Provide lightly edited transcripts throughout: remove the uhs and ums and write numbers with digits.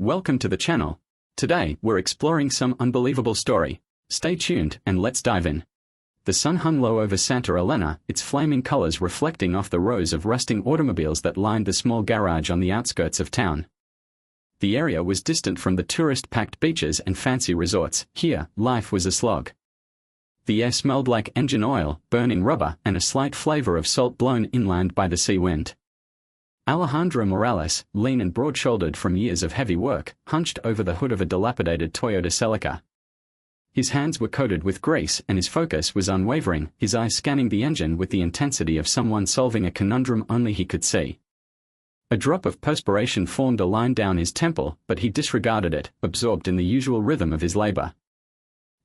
Welcome to the channel. Today, we're exploring some unbelievable story. Stay tuned and let's dive in. The sun hung low over Santa Elena, its flaming colors reflecting off the rows of rusting automobiles that lined the small garage on the outskirts of town. The area was distant from the tourist-packed beaches and fancy resorts. Here, life was a slog. The air smelled like engine oil, burning rubber, and a slight flavor of salt blown inland by the sea wind. Alejandro Morales, lean and broad-shouldered from years of heavy work, hunched over the hood of a dilapidated Toyota Celica. His hands were coated with grease and his focus was unwavering, his eyes scanning the engine with the intensity of someone solving a conundrum only he could see. A drop of perspiration formed a line down his temple, but he disregarded it, absorbed in the usual rhythm of his labor.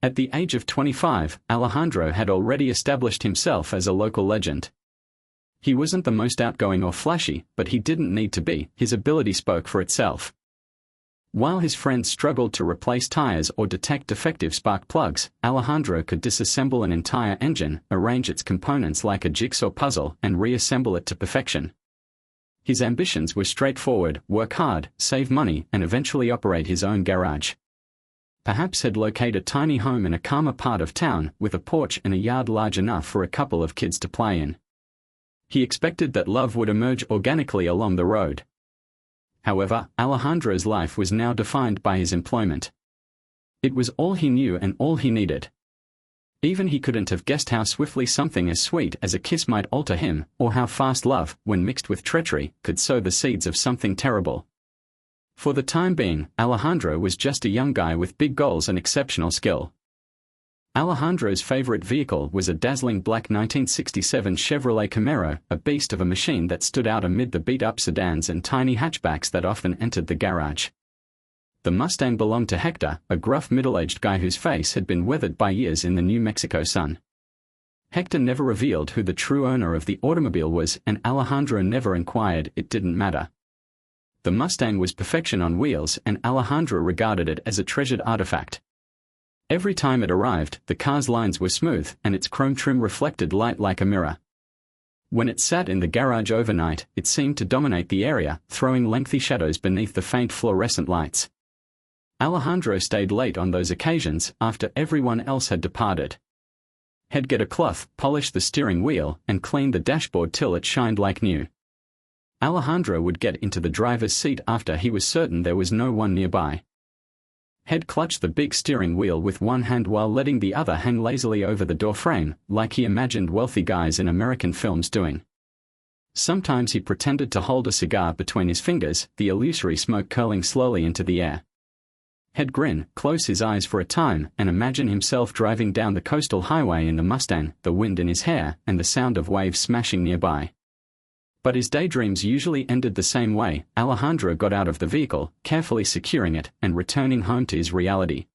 At the age of 25, Alejandro had already established himself as a local legend. He wasn't the most outgoing or flashy, but he didn't need to be, his ability spoke for itself. While his friends struggled to replace tires or detect defective spark plugs, Alejandro could disassemble an entire engine, arrange its components like a jigsaw puzzle, and reassemble it to perfection. His ambitions were straightforward: work hard, save money, and eventually operate his own garage. Perhaps he'd locate a tiny home in a calmer part of town, with a porch and a yard large enough for a couple of kids to play in. He expected that love would emerge organically along the road. However, Alejandro's life was now defined by his employment. It was all he knew and all he needed. Even he couldn't have guessed how swiftly something as sweet as a kiss might alter him, or how fast love, when mixed with treachery, could sow the seeds of something terrible. For the time being, Alejandro was just a young guy with big goals and exceptional skill. Alejandro's favorite vehicle was a dazzling black 1967 Chevrolet Camaro, a beast of a machine that stood out amid the beat-up sedans and tiny hatchbacks that often entered the garage. The Mustang belonged to Hector, a gruff middle-aged guy whose face had been weathered by years in the New Mexico sun. Hector never revealed who the true owner of the automobile was, and Alejandro never inquired. It didn't matter. The Mustang was perfection on wheels, and Alejandro regarded it as a treasured artifact. Every time it arrived, the car's lines were smooth, and its chrome trim reflected light like a mirror. When it sat in the garage overnight, it seemed to dominate the area, throwing lengthy shadows beneath the faint fluorescent lights. Alejandro stayed late on those occasions, after everyone else had departed. He'd get a cloth, polish the steering wheel, and clean the dashboard till it shined like new. Alejandro would get into the driver's seat after he was certain there was no one nearby. He'd clutch the big steering wheel with one hand while letting the other hang lazily over the door frame, like he imagined wealthy guys in American films doing. Sometimes he pretended to hold a cigar between his fingers, the illusory smoke curling slowly into the air. He'd grin, close his eyes for a time, and imagine himself driving down the coastal highway in the Mustang, the wind in his hair, and the sound of waves smashing nearby. But his daydreams usually ended the same way. Alejandro got out of the vehicle, carefully securing it, and returning home to his reality.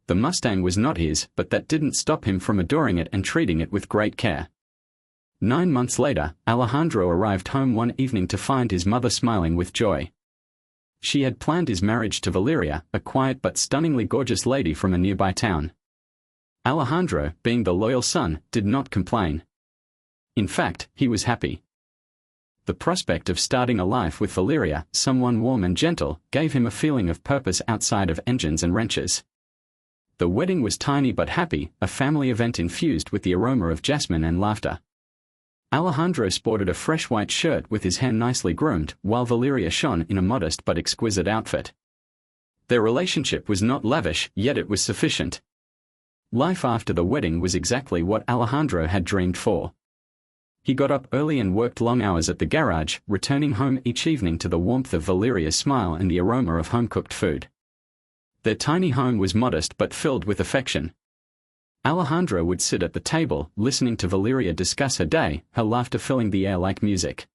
The Mustang was not his, but that didn't stop him from adoring it and treating it with great care. 9 months later, Alejandro arrived home one evening to find his mother smiling with joy. She had planned his marriage to Valeria, a quiet but stunningly gorgeous lady from a nearby town. Alejandro, being the loyal son, did not complain. In fact, he was happy. The prospect of starting a life with Valeria, someone warm and gentle, gave him a feeling of purpose outside of engines and wrenches. The wedding was tiny but happy, a family event infused with the aroma of jasmine and laughter. Alejandro sported a fresh white shirt with his hair nicely groomed, while Valeria shone in a modest but exquisite outfit. Their relationship was not lavish, yet it was sufficient. Life after the wedding was exactly what Alejandro had dreamed for. He got up early and worked long hours at the garage, returning home each evening to the warmth of Valeria's smile and the aroma of home-cooked food. Their tiny home was modest but filled with affection. Alejandro would sit at the table, listening to Valeria discuss her day, her laughter filling the air like music.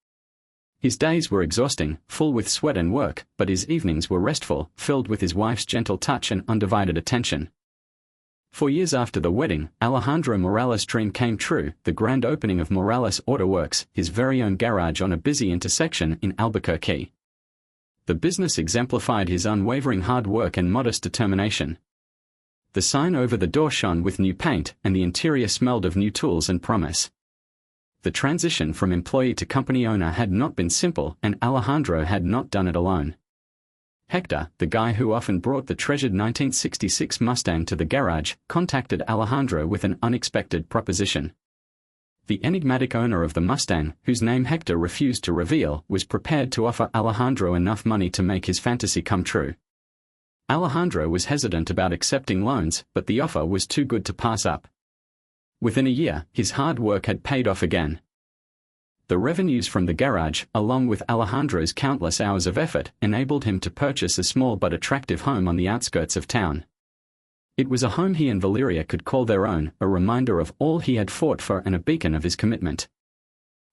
His days were exhausting, full with sweat and work, but his evenings were restful, filled with his wife's gentle touch and undivided attention. For years after the wedding, Alejandro Morales' dream came true: the grand opening of Morales Auto Works, his very own garage on a busy intersection in Albuquerque. The business exemplified his unwavering hard work and modest determination. The sign over the door shone with new paint, and the interior smelled of new tools and promise. The transition from employee to company owner had not been simple, and Alejandro had not done it alone. Hector, the guy who often brought the treasured 1966 Mustang to the garage, contacted Alejandro with an unexpected proposition. The enigmatic owner of the Mustang, whose name Hector refused to reveal, was prepared to offer Alejandro enough money to make his fantasy come true. Alejandro was hesitant about accepting loans, but the offer was too good to pass up. Within a year, his hard work had paid off again. The revenues from the garage, along with Alejandro's countless hours of effort, enabled him to purchase a small but attractive home on the outskirts of town. It was a home he and Valeria could call their own, a reminder of all he had fought for and a beacon of his commitment.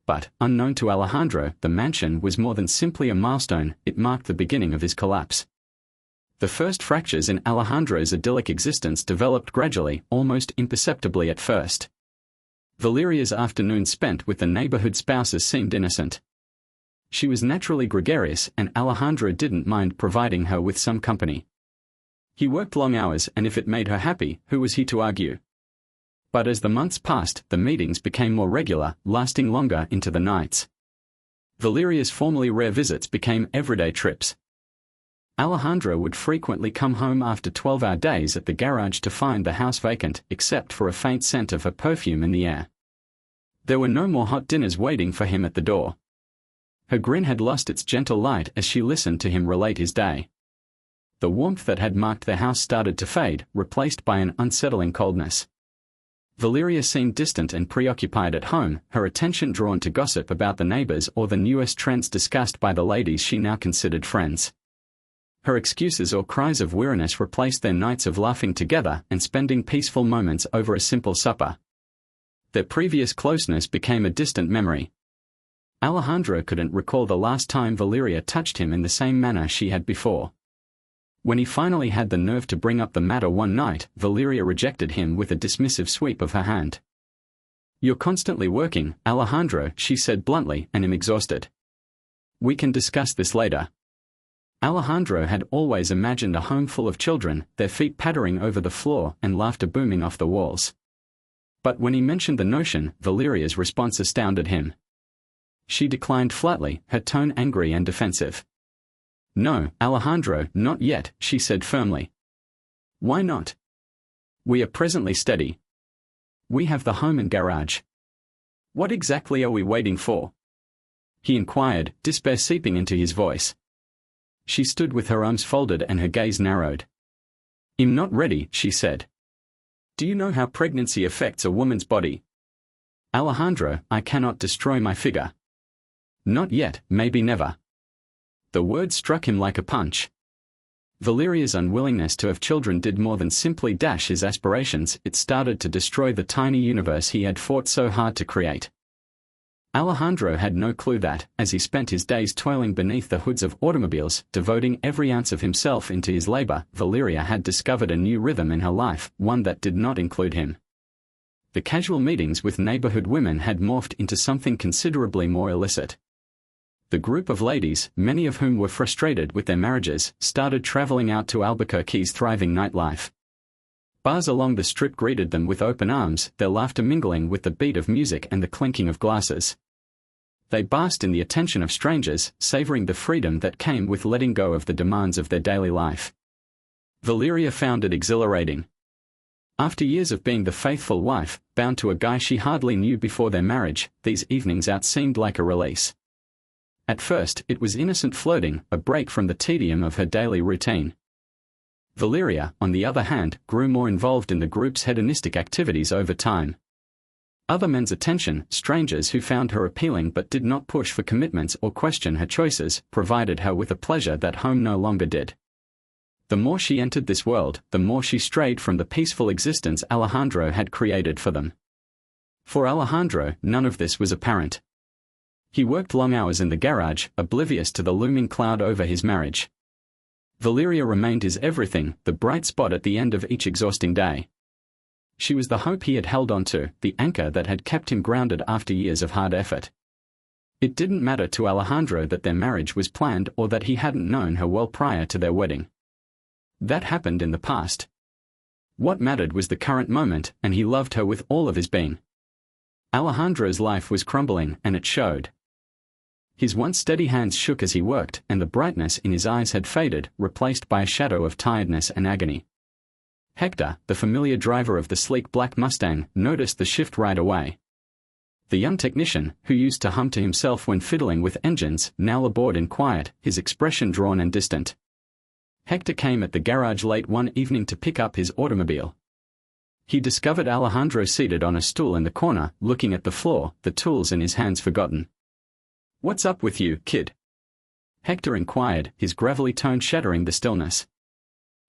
But, unknown to Alejandro, the mansion was more than simply a milestone, it marked the beginning of his collapse. The first fractures in Alejandro's idyllic existence developed gradually, almost imperceptibly at first. Valeria's afternoons spent with the neighborhood spouses seemed innocent. She was naturally gregarious, and Alejandro didn't mind providing her with some company. He worked long hours, and if it made her happy, who was he to argue? But as the months passed, the meetings became more regular, lasting longer into the nights. Valeria's formerly rare visits became everyday trips. Alejandro would frequently come home after 12-hour days at the garage to find the house vacant, except for a faint scent of her perfume in the air. There were no more hot dinners waiting for him at the door. Her grin had lost its gentle light as she listened to him relate his day. The warmth that had marked their house started to fade, replaced by an unsettling coldness. Valeria seemed distant and preoccupied at home, her attention drawn to gossip about the neighbors or the newest trends discussed by the ladies she now considered friends. Her excuses or cries of weariness replaced their nights of laughing together and spending peaceful moments over a simple supper. Their previous closeness became a distant memory. Alejandro couldn't recall the last time Valeria touched him in the same manner she had before. When he finally had the nerve to bring up the matter one night, Valeria rejected him with a dismissive sweep of her hand. "You're constantly working, Alejandro," she said bluntly, "and I'm exhausted. We can discuss this later." Alejandro had always imagined a home full of children, their feet pattering over the floor and laughter booming off the walls. But when he mentioned the notion, Valeria's response astounded him. She declined flatly, her tone angry and defensive. "No, Alejandro, not yet," she said firmly. "Why not? We are presently steady. We have the home and garage. What exactly are we waiting for?" he inquired, despair seeping into his voice. She stood with her arms folded and her gaze narrowed. "I'm not ready," she said. "Do you know how pregnancy affects a woman's body?" "Alejandro, I cannot destroy my figure." "Not yet, maybe never." The word struck him like a punch. Valeria's unwillingness to have children did more than simply dash his aspirations, it started to destroy the tiny universe he had fought so hard to create. Alejandro had no clue that, as he spent his days toiling beneath the hoods of automobiles, devoting every ounce of himself into his labor, Valeria had discovered a new rhythm in her life, one that did not include him. The casual meetings with neighborhood women had morphed into something considerably more illicit. The group of ladies, many of whom were frustrated with their marriages, started traveling out to Albuquerque's thriving nightlife. Bars along the strip greeted them with open arms, their laughter mingling with the beat of music and the clinking of glasses. They basked in the attention of strangers, savoring the freedom that came with letting go of the demands of their daily life. Valeria found it exhilarating. After years of being the faithful wife, bound to a guy she hardly knew before their marriage, these evenings out seemed like a release. At first, it was innocent flirting, a break from the tedium of her daily routine. Valeria, on the other hand, grew more involved in the group's hedonistic activities over time. Other men's attention, strangers who found her appealing but did not push for commitments or question her choices, provided her with a pleasure that home no longer did. The more she entered this world, the more she strayed from the peaceful existence Alejandro had created for them. For Alejandro, none of this was apparent. He worked long hours in the garage, oblivious to the looming cloud over his marriage. Valeria remained his everything, the bright spot at the end of each exhausting day. She was the hope he had held on to, the anchor that had kept him grounded after years of hard effort. It didn't matter to Alejandro that their marriage was planned or that he hadn't known her well prior to their wedding. That happened in the past. What mattered was the current moment, and he loved her with all of his being. Alejandro's life was crumbling, and it showed. His once steady hands shook as he worked, and the brightness in his eyes had faded, replaced by a shadow of tiredness and agony. Hector, the familiar driver of the sleek black Mustang, noticed the shift right away. The young technician, who used to hum to himself when fiddling with engines, now labored in quiet, his expression drawn and distant. Hector came at the garage late one evening to pick up his automobile. He discovered Alejandro seated on a stool in the corner, looking at the floor, the tools in his hands forgotten. "What's up with you, kid?" Hector inquired, his gravelly tone shattering the stillness.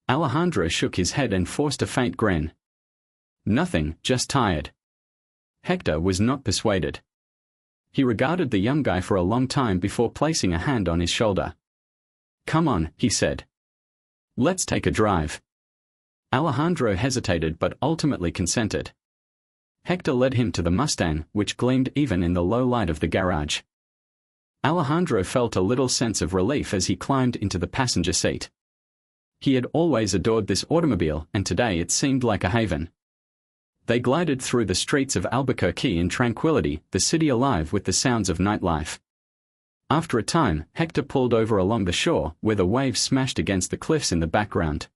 Alejandro shook his head and forced a faint grin. "Nothing, just tired." Hector was not persuaded. He regarded the young guy for a long time before placing a hand on his shoulder. "Come on," he said. "Let's take a drive." Alejandro hesitated but ultimately consented. Hector led him to the Mustang, which gleamed even in the low light of the garage. Alejandro felt a little sense of relief as he climbed into the passenger seat. He had always adored this automobile, and today it seemed like a haven. They glided through the streets of Albuquerque in tranquility, the city alive with the sounds of nightlife. After a time, Hector pulled over along the shore, where the waves smashed against the cliffs in the background.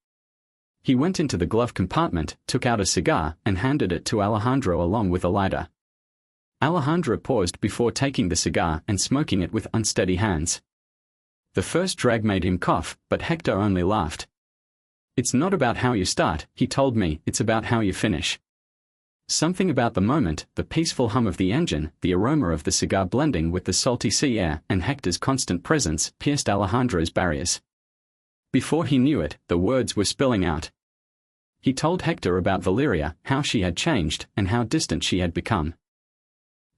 He went into the glove compartment, took out a cigar, and handed it to Alejandro along with a lighter. Alejandro paused before taking the cigar and smoking it with unsteady hands. The first drag made him cough, but Hector only laughed. "It's not about how you start," he told me, "it's about how you finish." Something about the moment, the peaceful hum of the engine, the aroma of the cigar blending with the salty sea air, and Hector's constant presence, pierced Alejandro's barriers. Before he knew it, the words were spilling out. He told Hector about Valeria, how she had changed, and how distant she had become.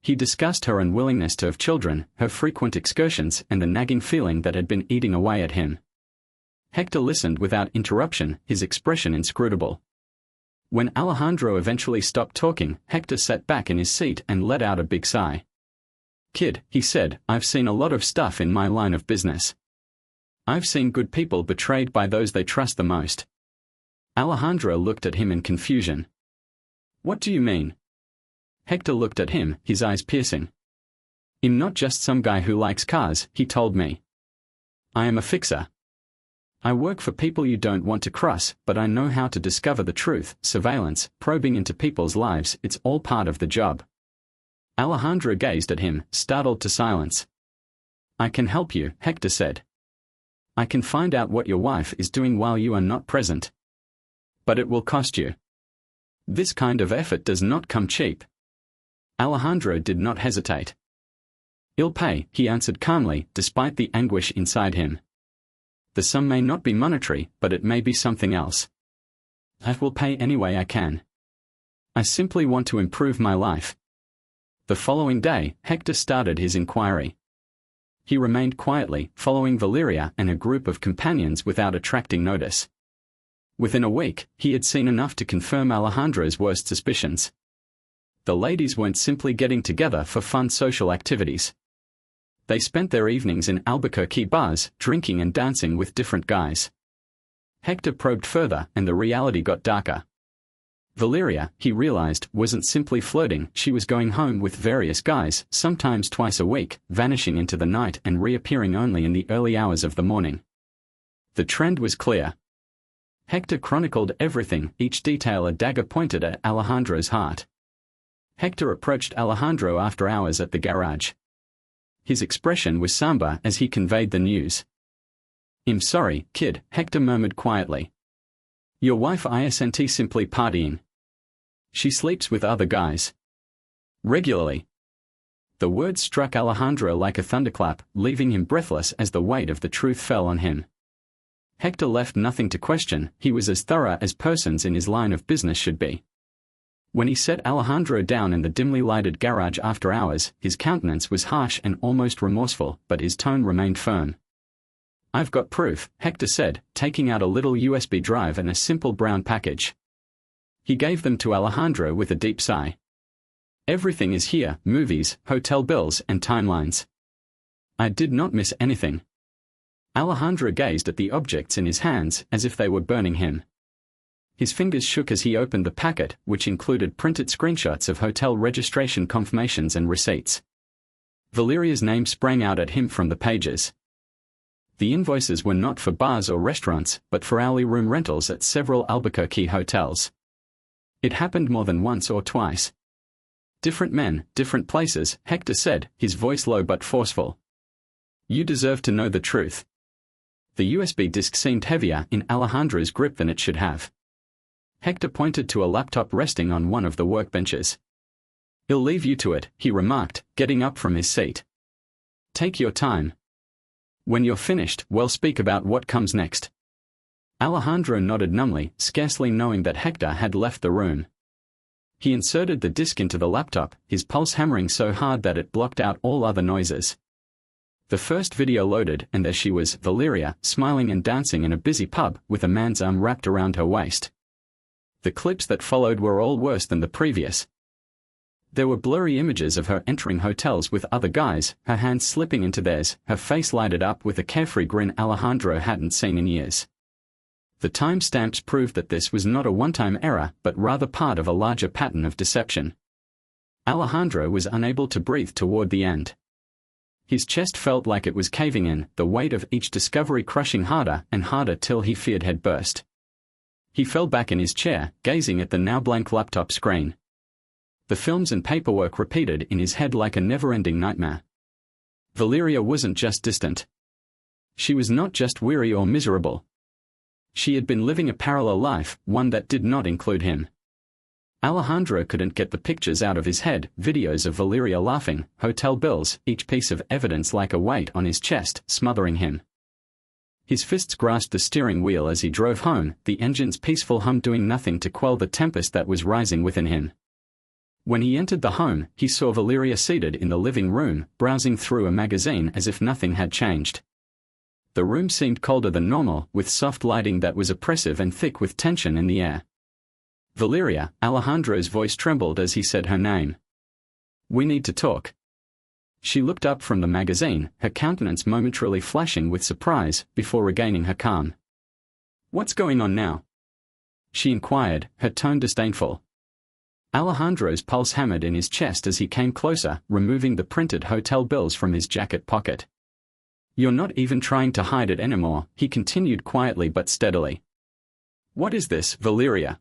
He discussed her unwillingness to have children, her frequent excursions, and the nagging feeling that had been eating away at him. Hector listened without interruption, his expression inscrutable. When Alejandro eventually stopped talking, Hector sat back in his seat and let out a big sigh. "Kid," he said, "I've seen a lot of stuff in my line of business. I've seen good people betrayed by those they trust the most." Alejandro looked at him in confusion. "What do you mean?" Hector looked at him, his eyes piercing. "I'm not just some guy who likes cars," he told me. "I am a fixer. I work for people you don't want to cross, but I know how to discover the truth, surveillance, probing into people's lives, it's all part of the job." Alejandro gazed at him, startled to silence. "I can help you," Hector said. "I can find out what your wife is doing while you are not present. But it will cost you. This kind of effort does not come cheap." Alejandro did not hesitate. "I'll pay," he answered calmly, despite the anguish inside him. "The sum may not be monetary, but it may be something else. I will pay any way I can. I simply want to improve my life." The following day, Hector started his inquiry. He remained quietly, following Valeria and a group of companions without attracting notice. Within a week, he had seen enough to confirm Alejandro's worst suspicions. The ladies weren't simply getting together for fun social activities. They spent their evenings in Albuquerque bars, drinking and dancing with different guys. Hector probed further, and the reality got darker. Valeria, he realized, wasn't simply flirting, she was going home with various guys, sometimes twice a week, vanishing into the night and reappearing only in the early hours of the morning. The trend was clear. Hector chronicled everything, each detail a dagger pointed at Alejandro's heart. Hector approached Alejandro after hours at the garage. His expression was somber as he conveyed the news. "I'm sorry, kid," Hector murmured quietly. "Your wife isn't simply partying. She sleeps with other guys. Regularly." The words struck Alejandro like a thunderclap, leaving him breathless as the weight of the truth fell on him. Hector left nothing to question, he was as thorough as persons in his line of business should be. When he set Alejandro down in the dimly lighted garage after hours, his countenance was harsh and almost remorseful, but his tone remained firm. "I've got proof," Hector said, taking out a little USB drive and a simple brown package. He gave them to Alejandro with a deep sigh. "Everything is here, movies, hotel bills, and timelines. I did not miss anything." Alejandro gazed at the objects in his hands as if they were burning him. His fingers shook as he opened the packet, which included printed screenshots of hotel registration confirmations and receipts. Valeria's name sprang out at him from the pages. The invoices were not for bars or restaurants, but for hourly room rentals at several Albuquerque hotels. It happened more than once or twice. Different men, different places, Hector said, his voice low but forceful. You deserve to know the truth. The USB disk seemed heavier in Alejandro's grip than it should have. Hector pointed to a laptop resting on one of the workbenches. I'll leave you to it, he remarked, getting up from his seat. Take your time. When you're finished, we'll speak about what comes next. Alejandro nodded numbly, scarcely knowing that Hector had left the room. He inserted the disk into the laptop, his pulse hammering so hard that it blocked out all other noises. The first video loaded, and there she was, Valeria, smiling and dancing in a busy pub, with a man's arm wrapped around her waist. The clips that followed were all worse than the previous. There were blurry images of her entering hotels with other guys, her hands slipping into theirs, her face lighted up with a carefree grin Alejandro hadn't seen in years. The timestamps proved that this was not a one-time error, but rather part of a larger pattern of deception. Alejandro was unable to breathe toward the end. His chest felt like it was caving in, the weight of each discovery crushing harder and harder till he feared he'd burst. He fell back in his chair, gazing at the now blank laptop screen. The films and paperwork repeated in his head like a never-ending nightmare. Valeria wasn't just distant. She was not just weary or miserable. She had been living a parallel life, one that did not include him. Alejandro couldn't get the pictures out of his head, videos of Valeria laughing, hotel bills, each piece of evidence like a weight on his chest, smothering him. His fists grasped the steering wheel as he drove home, the engine's peaceful hum doing nothing to quell the tempest that was rising within him. When he entered the home, he saw Valeria seated in the living room, browsing through a magazine as if nothing had changed. The room seemed colder than normal, with soft lighting that was oppressive and thick with tension in the air. Valeria, Alejandro's voice trembled as he said her name. We need to talk. She looked up from the magazine, her countenance momentarily flashing with surprise, before regaining her calm. What's going on now? She inquired, her tone disdainful. Alejandro's pulse hammered in his chest as he came closer, removing the printed hotel bills from his jacket pocket. You're not even trying to hide it anymore, he continued quietly but steadily. What is this, Valeria?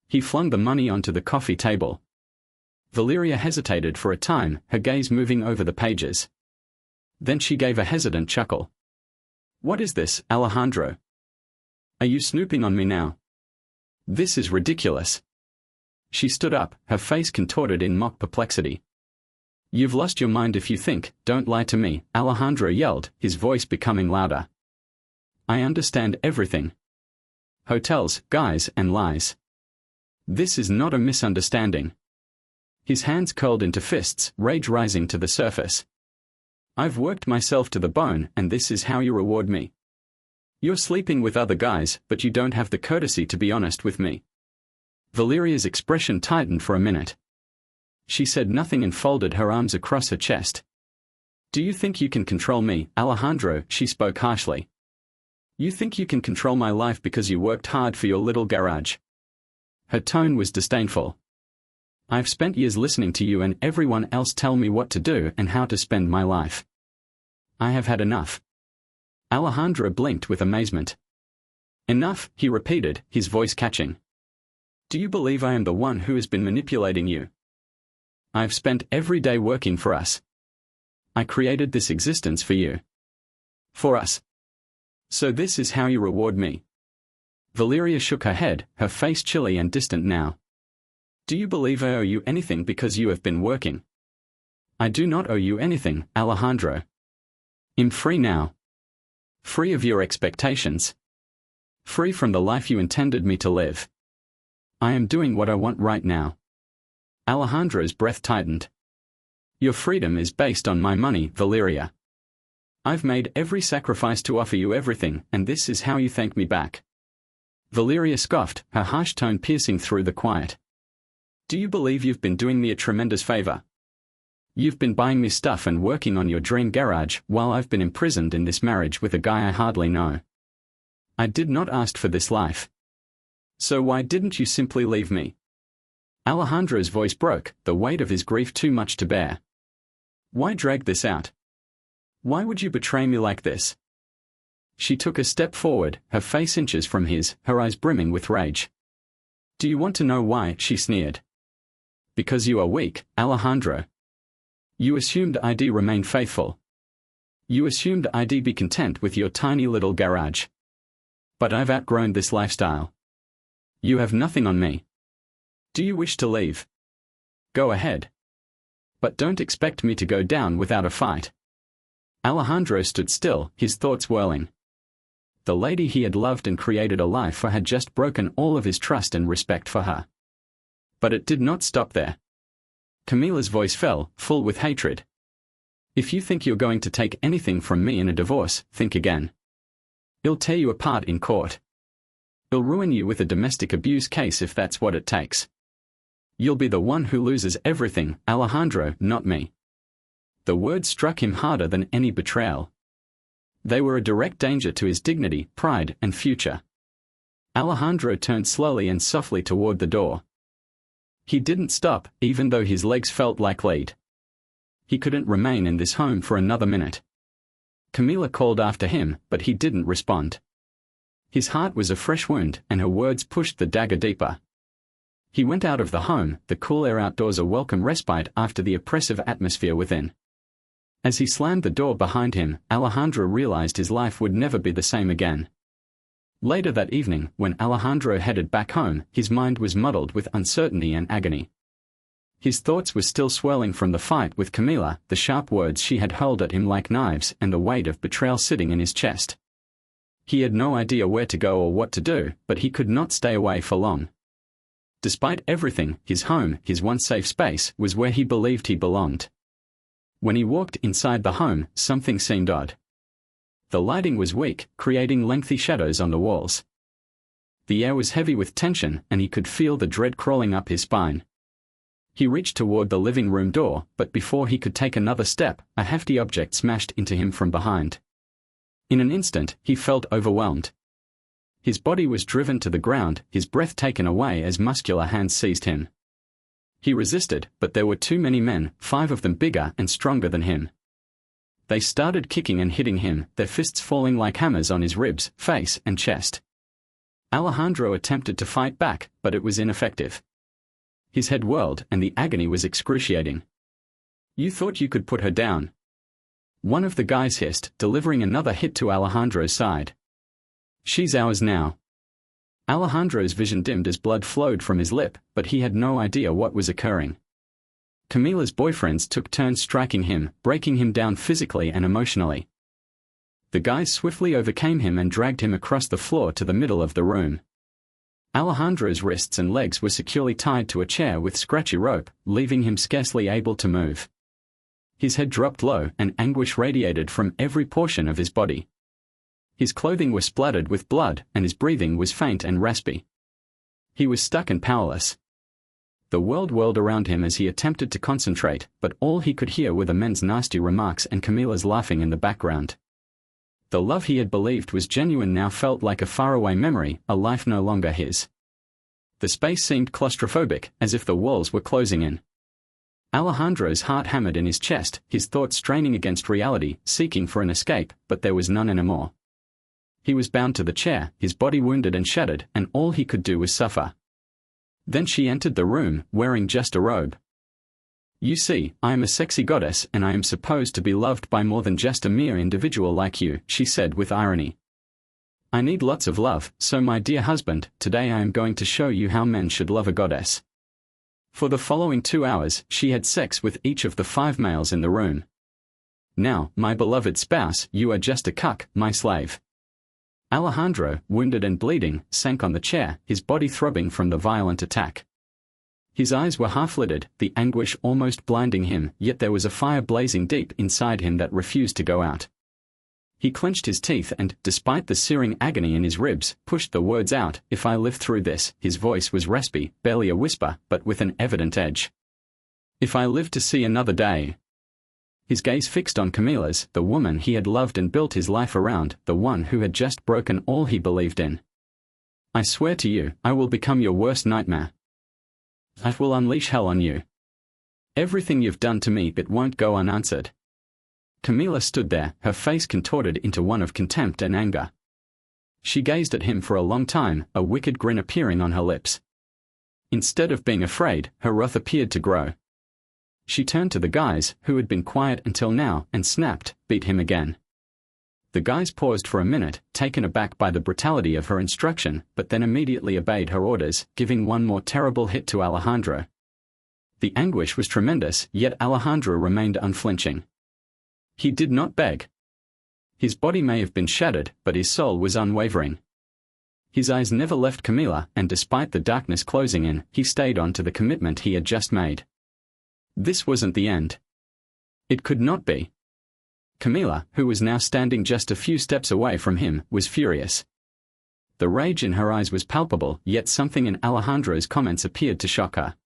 He flung the money onto the coffee table. Valeria hesitated for a time, her gaze moving over the pages. Then she gave a hesitant chuckle. What is this, Alejandro? Are you snooping on me now? This is ridiculous. She stood up, her face contorted in mock perplexity. You've lost your mind if you think, don't lie to me, Alejandro yelled, his voice becoming louder. I understand everything. Hotels, guys, and lies. This is not a misunderstanding. His hands curled into fists, rage rising to the surface. I've worked myself to the bone, and this is how you reward me. You're sleeping with other guys, but you don't have the courtesy to be honest with me. Valeria's expression tightened for a minute. She said nothing and folded her arms across her chest. Do you think you can control me, Alejandro? She spoke harshly. You think you can control my life because you worked hard for your little garage? Her tone was disdainful. I've spent years listening to you and everyone else tell me what to do and how to spend my life. I have had enough. Alejandro blinked with amazement. Enough, he repeated, his voice catching. Do you believe I am the one who has been manipulating you? I've spent every day working for us. I created this existence for you. For us. So this is how you reward me. Valeria shook her head, her face chilly and distant now. Do you believe I owe you anything because you have been working? I do not owe you anything, Alejandro. I'm free now. Free of your expectations. Free from the life you intended me to live. I am doing what I want right now. Alejandro's breath tightened. Your freedom is based on my money, Valeria. I've made every sacrifice to offer you everything, and this is how you thank me back. Valeria scoffed, her harsh tone piercing through the quiet. Do you believe you've been doing me a tremendous favor? You've been buying me stuff and working on your dream garage while I've been imprisoned in this marriage with a guy I hardly know. I did not ask for this life. So why didn't you simply leave me? Alejandro's voice broke, the weight of his grief too much to bear. Why drag this out? Why would you betray me like this? She took a step forward, her face inches from his, her eyes brimming with rage. Do you want to know why? She sneered. Because you are weak, Alejandro. You assumed I'd remain faithful. You assumed I'd be content with your tiny little garage. But I've outgrown this lifestyle. You have nothing on me. Do you wish to leave? Go ahead. But don't expect me to go down without a fight. Alejandro stood still, his thoughts whirling. The lady he had loved and created a life for had just broken all of his trust and respect for her. But it did not stop there. Camila's voice fell, full with hatred. If you think you're going to take anything from me in a divorce, think again. I'll tear you apart in court. I'll ruin you with a domestic abuse case if that's what it takes. You'll be the one who loses everything, Alejandro, not me. The words struck him harder than any betrayal. They were a direct danger to his dignity, pride, and future. Alejandro turned slowly and softly toward the door. He didn't stop, even though his legs felt like lead. He couldn't remain in this home for another minute. Camila called after him, but he didn't respond. His heart was a fresh wound, and her words pushed the dagger deeper. He went out of the home, the cool air outdoors a welcome respite after the oppressive atmosphere within. As he slammed the door behind him, Alejandro realized his life would never be the same again. Later that evening, when Alejandro headed back home, his mind was muddled with uncertainty and agony. His thoughts were still swirling from the fight with Camila, the sharp words she had hurled at him like knives, and the weight of betrayal sitting in his chest. He had no idea where to go or what to do, but he could not stay away for long. Despite everything, his home, his one safe space, was where he believed he belonged. When he walked inside the home, something seemed odd. The lighting was weak, creating lengthy shadows on the walls. The air was heavy with tension, and he could feel the dread crawling up his spine. He reached toward the living room door, but before he could take another step, a hefty object smashed into him from behind. In an instant, he felt overwhelmed. His body was driven to the ground, his breath taken away as muscular hands seized him. He resisted, but there were too many men, 5 of them bigger and stronger than him. They started kicking and hitting him, their fists falling like hammers on his ribs, face, and chest. Alejandro attempted to fight back, but it was ineffective. His head whirled, and the agony was excruciating. You thought you could put her down? One of the guys hissed, delivering another hit to Alejandro's side. She's ours now. Alejandro's vision dimmed as blood flowed from his lip, but he had no idea what was occurring. Camila's boyfriends took turns striking him, breaking him down physically and emotionally. The guys swiftly overcame him and dragged him across the floor to the middle of the room. Alejandro's wrists and legs were securely tied to a chair with scratchy rope, leaving him scarcely able to move. His head dropped low, and anguish radiated from every portion of his body. His clothing was splattered with blood, and his breathing was faint and raspy. He was stuck and powerless. The world whirled around him as he attempted to concentrate, but all he could hear were the men's nasty remarks and Camila's laughing in the background. The love he had believed was genuine now felt like a faraway memory, a life no longer his. The space seemed claustrophobic, as if the walls were closing in. Alejandro's heart hammered in his chest, his thoughts straining against reality, seeking for an escape, but there was none anymore. He was bound to the chair, his body wounded and shattered, and all he could do was suffer. Then she entered the room, wearing just a robe. You see, I am a sexy goddess and I am supposed to be loved by more than just a mere individual like you, she said with irony. I need lots of love, so my dear husband, today I am going to show you how men should love a goddess. For the following 2 hours, she had sex with each of the 5 males in the room. Now, my beloved spouse, you are just a cuck, my slave. Alejandro, wounded and bleeding, sank on the chair, his body throbbing from the violent attack. His eyes were half-lidded, the anguish almost blinding him, yet there was a fire blazing deep inside him that refused to go out. He clenched his teeth and, despite the searing agony in his ribs, pushed the words out, if I live through this. His voice was raspy, barely a whisper, but with an evident edge. If I live to see another day. His gaze fixed on Camila's, the woman he had loved and built his life around, the one who had just broken all he believed in. I swear to you, I will become your worst nightmare. I will unleash hell on you. Everything you've done to me, it won't go unanswered. Camilla stood there, her face contorted into one of contempt and anger. She gazed at him for a long time, a wicked grin appearing on her lips. Instead of being afraid, her wrath appeared to grow. She turned to the guys, who had been quiet until now, and snapped, "Beat him again." The guys paused for a minute, taken aback by the brutality of her instruction, but then immediately obeyed her orders, giving one more terrible hit to Alejandro. The anguish was tremendous, yet Alejandro remained unflinching. He did not beg. His body may have been shattered, but his soul was unwavering. His eyes never left Camilla, and despite the darkness closing in, he stayed on to the commitment he had just made. This wasn't the end. It could not be. Camilla, who was now standing just a few steps away from him, was furious. The rage in her eyes was palpable, yet something in Alejandro's comments appeared to shock her.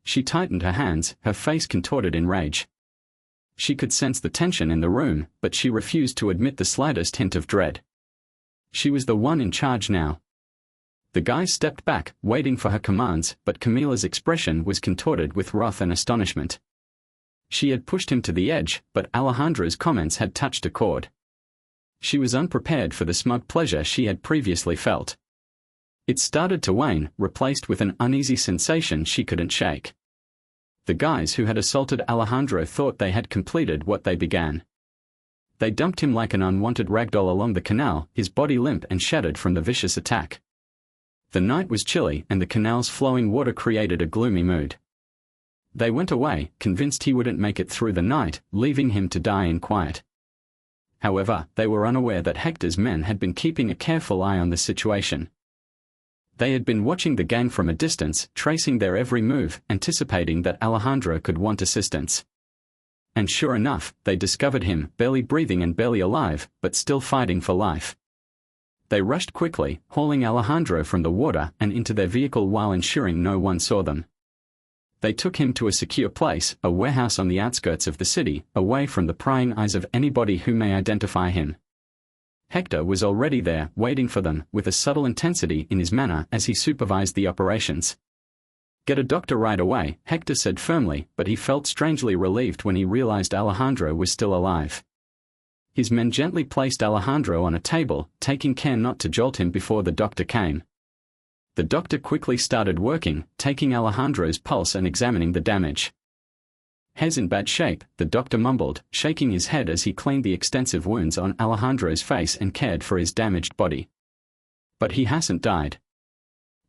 She tightened her hands, her face contorted in rage. She could sense the tension in the room, but she refused to admit the slightest hint of dread. She was the one in charge now. The guys stepped back, waiting for her commands, but Camilla's expression was contorted with wrath and astonishment. She had pushed him to the edge, but Alejandro's comments had touched a chord. She was unprepared for the smug pleasure she had previously felt. It started to wane, replaced with an uneasy sensation she couldn't shake. The guys who had assaulted Alejandro thought they had completed what they began. They dumped him like an unwanted ragdoll along the canal, his body limp and shattered from the vicious attack. The night was chilly, and the canal's flowing water created a gloomy mood. They went away, convinced he wouldn't make it through the night, leaving him to die in quiet. However, they were unaware that Hector's men had been keeping a careful eye on the situation. They had been watching the gang from a distance, tracing their every move, anticipating that Alejandro could want assistance. And sure enough, they discovered him, barely breathing and barely alive, but still fighting for life. They rushed quickly, hauling Alejandro from the water and into their vehicle while ensuring no one saw them. They took him to a secure place, a warehouse on the outskirts of the city, away from the prying eyes of anybody who may identify him. Hector was already there, waiting for them, with a subtle intensity in his manner as he supervised the operations. "Get a doctor right away," Hector said firmly, but he felt strangely relieved when he realized Alejandro was still alive. His men gently placed Alejandro on a table, taking care not to jolt him before the doctor came. The doctor quickly started working, taking Alejandro's pulse and examining the damage. "He's in bad shape," the doctor mumbled, shaking his head as he cleaned the extensive wounds on Alejandro's face and cared for his damaged body. "But he hasn't died.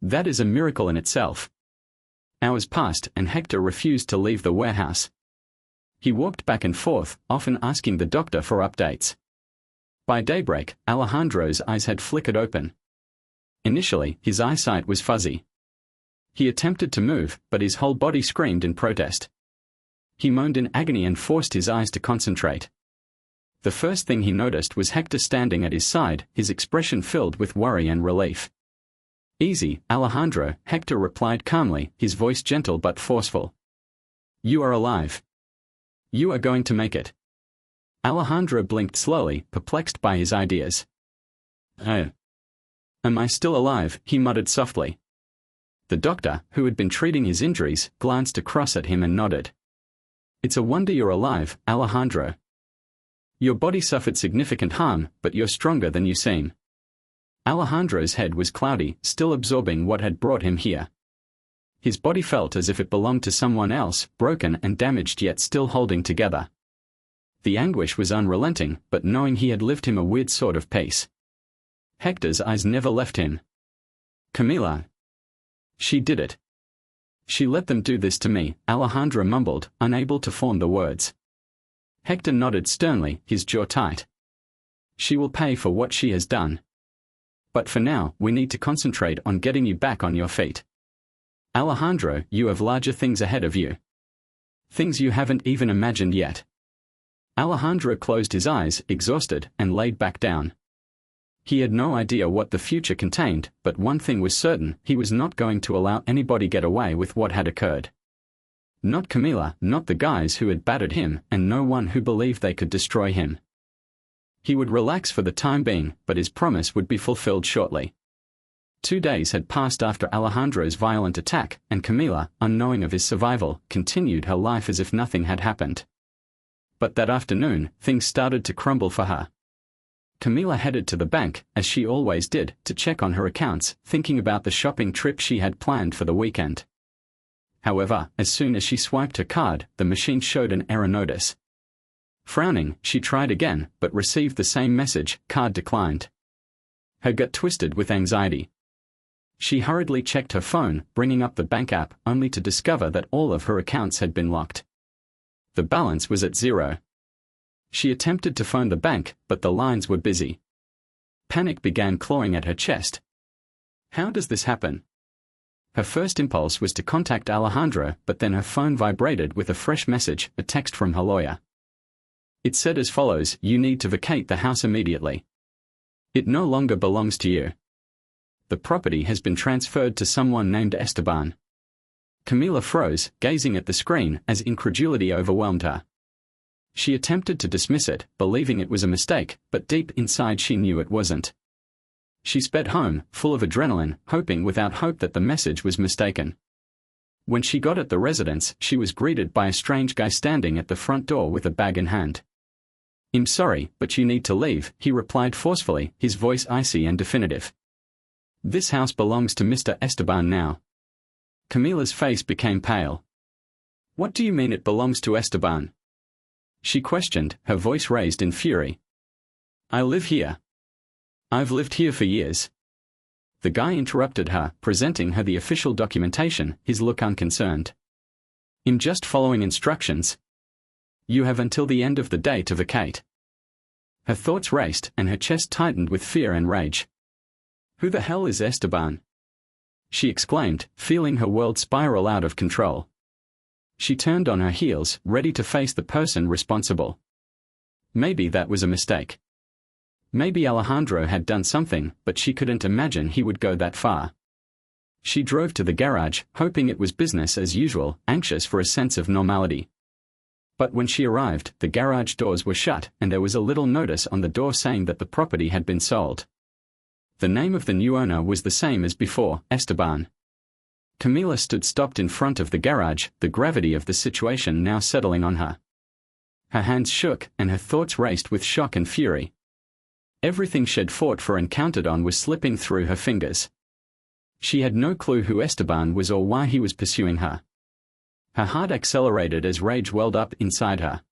That is a miracle in itself." Hours passed, and Hector refused to leave the warehouse. He walked back and forth, often asking the doctor for updates. By daybreak, Alejandro's eyes had flickered open. Initially, his eyesight was fuzzy. He attempted to move, but his whole body screamed in protest. He moaned in agony and forced his eyes to concentrate. The first thing he noticed was Hector standing at his side, his expression filled with worry and relief. "Easy, Alejandro," Hector replied calmly, his voice gentle but forceful. "You are alive. You are going to make it." Alejandro blinked slowly, perplexed by his ideas. "Oh. Am I still alive?" he muttered softly. The doctor, who had been treating his injuries, glanced across at him and nodded. "It's a wonder you're alive, Alejandro. Your body suffered significant harm, but you're stronger than you seem." Alejandro's head was cloudy, still absorbing what had brought him here. His body felt as if it belonged to someone else, broken and damaged yet still holding together. The anguish was unrelenting, but knowing he had lived him a weird sort of peace. Hector's eyes never left him. "Camilla. She did it. She let them do this to me," Alejandro mumbled, unable to form the words. Hector nodded sternly, his jaw tight. "She will pay for what she has done. But for now, we need to concentrate on getting you back on your feet. Alejandro, you have larger things ahead of you. Things you haven't even imagined yet." Alejandro closed his eyes, exhausted, and laid back down. He had no idea what the future contained, but one thing was certain: he was not going to allow anybody get away with what had occurred. Not Camilla, not the guys who had battered him, and no one who believed they could destroy him. He would relax for the time being, but his promise would be fulfilled shortly. 2 days had passed after Alejandro's violent attack, and Camila, unknowing of his survival, continued her life as if nothing had happened. But that afternoon, things started to crumble for her. Camila headed to the bank, as she always did, to check on her accounts, thinking about the shopping trip she had planned for the weekend. However, as soon as she swiped her card, the machine showed an error notice. Frowning, she tried again, but received the same message: card declined. Her gut twisted with anxiety. She hurriedly checked her phone, bringing up the bank app, only to discover that all of her accounts had been locked. The balance was at zero. She attempted to phone the bank, but the lines were busy. Panic began clawing at her chest. How does this happen? Her first impulse was to contact Alejandro, but then her phone vibrated with a fresh message, a text from her lawyer. It said as follows: "You need to vacate the house immediately. It no longer belongs to you. The property has been transferred to someone named Esteban." Camila froze, gazing at the screen, as incredulity overwhelmed her. She attempted to dismiss it, believing it was a mistake, but deep inside she knew it wasn't. She sped home, full of adrenaline, hoping without hope that the message was mistaken. When she got at the residence, she was greeted by a strange guy standing at the front door with a bag in hand. "I'm sorry, but you need to leave," he replied forcefully, his voice icy and definitive. "This house belongs to Mr. Esteban now." Camila's face became pale. "What do you mean it belongs to Esteban?" she questioned, her voice raised in fury. "I live here. I've lived here for years." The guy interrupted her, presenting her the official documentation, his look unconcerned. "I'm just following instructions. You have until the end of the day to vacate." Her thoughts raced, and her chest tightened with fear and rage. "Who the hell is Esteban?" she exclaimed, feeling her world spiral out of control. She turned on her heels, ready to face the person responsible. Maybe that was a mistake. Maybe Alejandro had done something, but she couldn't imagine he would go that far. She drove to the garage, hoping it was business as usual, anxious for a sense of normality. But when she arrived, the garage doors were shut, and there was a little notice on the door saying that the property had been sold. The name of the new owner was the same as before, Esteban. Camila stood stopped in front of the garage, the gravity of the situation now settling on her. Her hands shook, and her thoughts raced with shock and fury. Everything she'd fought for and counted on was slipping through her fingers. She had no clue who Esteban was or why he was pursuing her. Her heart accelerated as rage welled up inside her.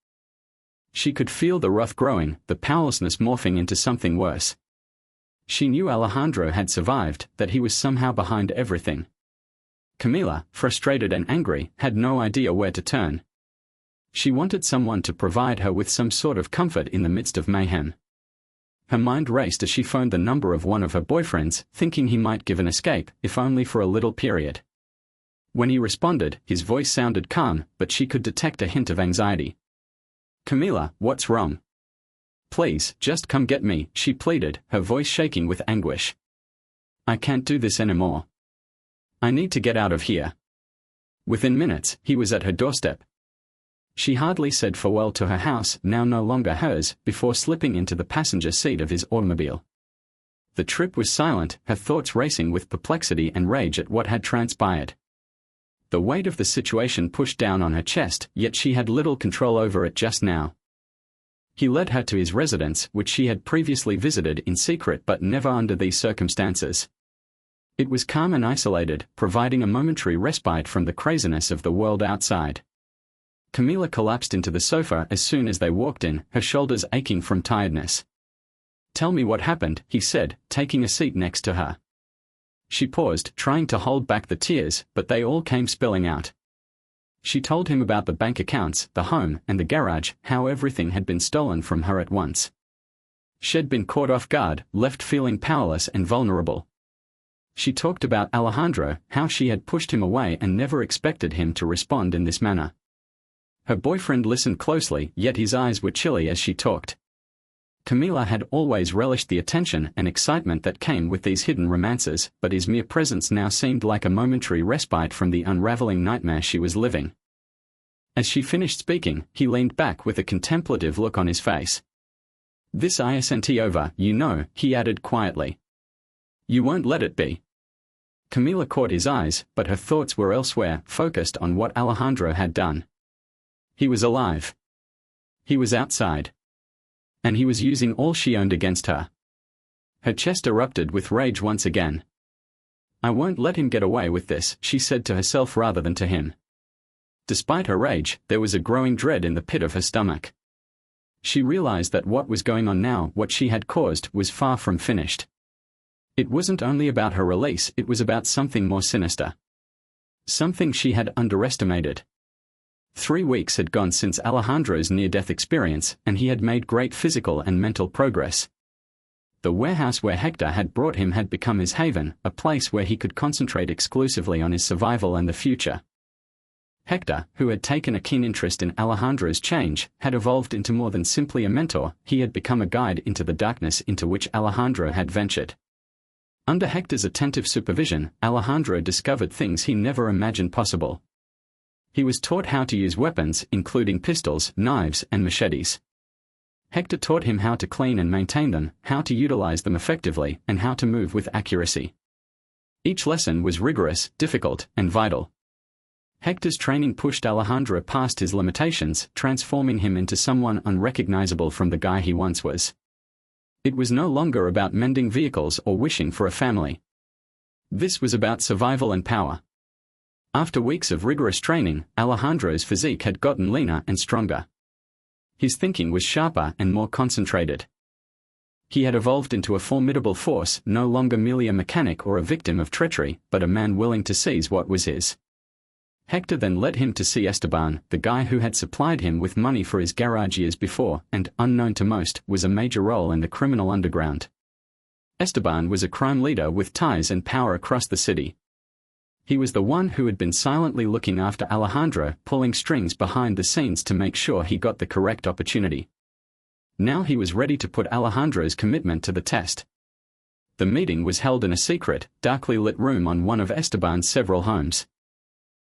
She could feel the wrath growing, the powerlessness morphing into something worse. She knew Alejandro had survived, that he was somehow behind everything. Camila, frustrated and angry, had no idea where to turn. She wanted someone to provide her with some sort of comfort in the midst of mayhem. Her mind raced as she phoned the number of one of her boyfriends, thinking he might give an escape, if only for a little period. When he responded, his voice sounded calm, but she could detect a hint of anxiety. "Camila, what's wrong? Please, just come get me," she pleaded, her voice shaking with anguish. "I can't do this anymore. I need to get out of here." Within minutes, he was at her doorstep. She hardly said farewell to her house, now no longer hers, before slipping into the passenger seat of his automobile. The trip was silent, her thoughts racing with perplexity and rage at what had transpired. The weight of the situation pushed down on her chest, yet she had little control over it just now. He led her to his residence, which she had previously visited in secret but never under these circumstances. It was calm and isolated, providing a momentary respite from the craziness of the world outside. Camila collapsed into the sofa as soon as they walked in, her shoulders aching from tiredness. "Tell me what happened," he said, taking a seat next to her. She paused, trying to hold back the tears, but they all came spilling out. She told him about the bank accounts, the home, and the garage, how everything had been stolen from her at once. She'd been caught off guard, left feeling powerless and vulnerable. She talked about Alejandro, how she had pushed him away and never expected him to respond in this manner. Her boyfriend listened closely, yet his eyes were chilly as she talked. Camila had always relished the attention and excitement that came with these hidden romances, but his mere presence now seemed like a momentary respite from the unraveling nightmare she was living. As she finished speaking, he leaned back with a contemplative look on his face. "This isn't over, you know," he added quietly. "You won't let it be." Camila caught his eyes, but her thoughts were elsewhere, focused on what Alejandro had done. He was alive. He was outside. And he was using all she owned against her. Her chest erupted with rage once again. "I won't let him get away with this," she said to herself rather than to him. Despite her rage, there was a growing dread in the pit of her stomach. She realized that what was going on now, what she had caused, was far from finished. It wasn't only about her release, it was about something more sinister. Something she had underestimated. 3 weeks had gone since Alejandro's near-death experience, and he had made great physical and mental progress. The warehouse where Hector had brought him had become his haven, a place where he could concentrate exclusively on his survival and the future. Hector, who had taken a keen interest in Alejandro's change, had evolved into more than simply a mentor. He had become a guide into the darkness into which Alejandro had ventured. Under Hector's attentive supervision, Alejandro discovered things he never imagined possible. He was taught how to use weapons, including pistols, knives, and machetes. Hector taught him how to clean and maintain them, how to utilize them effectively, and how to move with accuracy. Each lesson was rigorous, difficult, and vital. Hector's training pushed Alejandro past his limitations, transforming him into someone unrecognizable from the guy he once was. It was no longer about mending vehicles or wishing for a family. This was about survival and power. After weeks of rigorous training, Alejandro's physique had gotten leaner and stronger. His thinking was sharper and more concentrated. He had evolved into a formidable force, no longer merely a mechanic or a victim of treachery, but a man willing to seize what was his. Hector then led him to see Esteban, the guy who had supplied him with money for his garage years before, and, unknown to most, was a major role in the criminal underground. Esteban was a crime leader with ties and power across the city. He was the one who had been silently looking after Alejandro, pulling strings behind the scenes to make sure he got the correct opportunity. Now he was ready to put Alejandro's commitment to the test. The meeting was held in a secret, darkly lit room on one of Esteban's several homes.